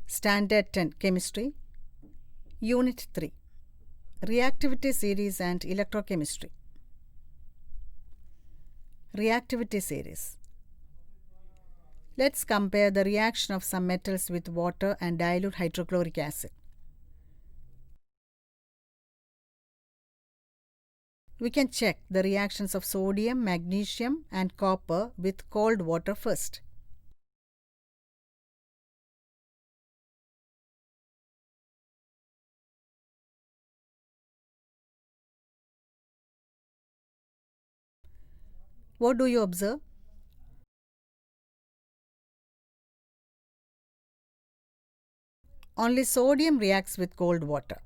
Standard 10 Chemistry, Unit 3, Reactivity Series and Electrochemistry. Reactivity Series. Let's compare the reaction of some metals with water and dilute hydrochloric acid. We can check the reactions of sodium, magnesium and copper with cold water first. What do you observe? Only sodium reacts with cold water.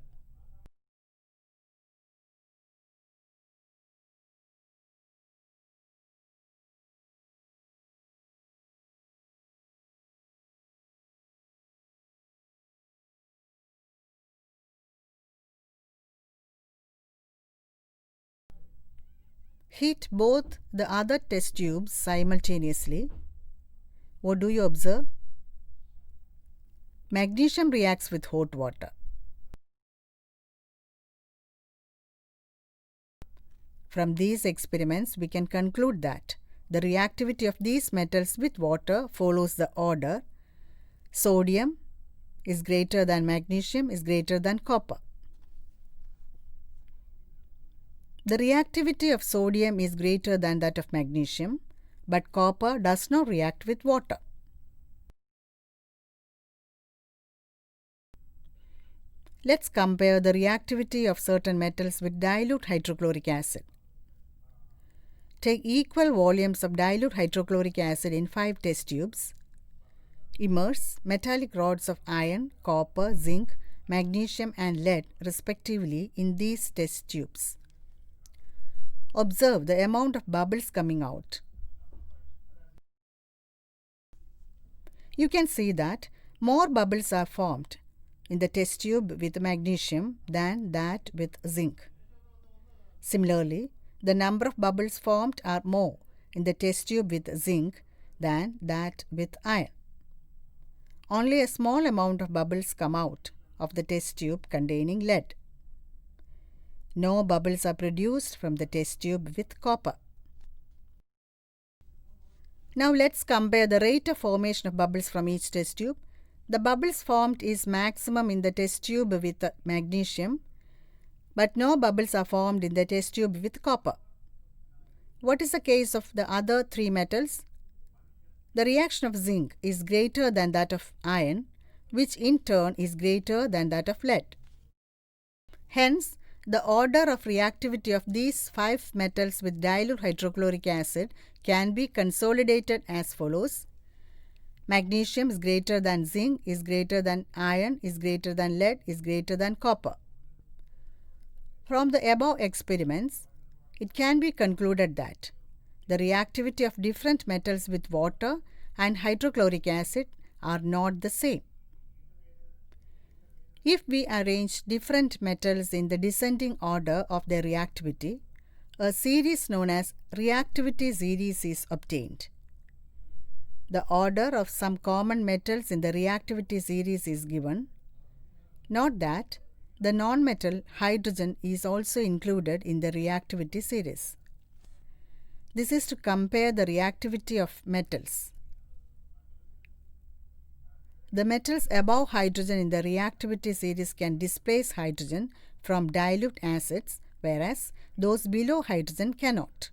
Heat both the other test tubes simultaneously. What do you observe? Magnesium reacts with hot water. From these experiments, we can conclude that the reactivity of these metals with water follows the order: sodium is greater than magnesium is greater than copper. The reactivity of sodium is greater than that of magnesium, but copper does not react with water. Let's compare the reactivity of certain metals with dilute hydrochloric acid. Take equal volumes of dilute hydrochloric acid in 5 test tubes. Immerse metallic rods of iron, copper, zinc, magnesium and lead respectively in these test tubes. Observe the amount of bubbles coming out. You can see that more bubbles are formed in the test tube with magnesium than that with zinc. Similarly, the number of bubbles formed are more in the test tube with zinc than that with iron. Only a small amount of bubbles come out of the test tube containing lead. No bubbles are produced from the test tube with copper. Now let's compare the rate of formation of bubbles from each test tube. The bubbles formed is maximum in the test tube with magnesium, but no bubbles are formed in the test tube with copper. What is the case of the other 3 metals? The reaction of zinc is greater than that of iron, which in turn is greater than that of lead. Hence, the order of reactivity of these 5 metals with dilute hydrochloric acid can be consolidated as follows: magnesium is greater than zinc, is greater than iron, is greater than lead, is greater than copper. From the above experiments, it can be concluded that the reactivity of different metals with water and hydrochloric acid are not the same. If we arrange different metals in the descending order of their reactivity, a series known as reactivity series is obtained. The order of some common metals in the reactivity series is given. Note that the non-metal hydrogen is also included in the reactivity series. This is to compare the reactivity of metals. The metals above hydrogen in the reactivity series can displace hydrogen from dilute acids, whereas those below hydrogen cannot.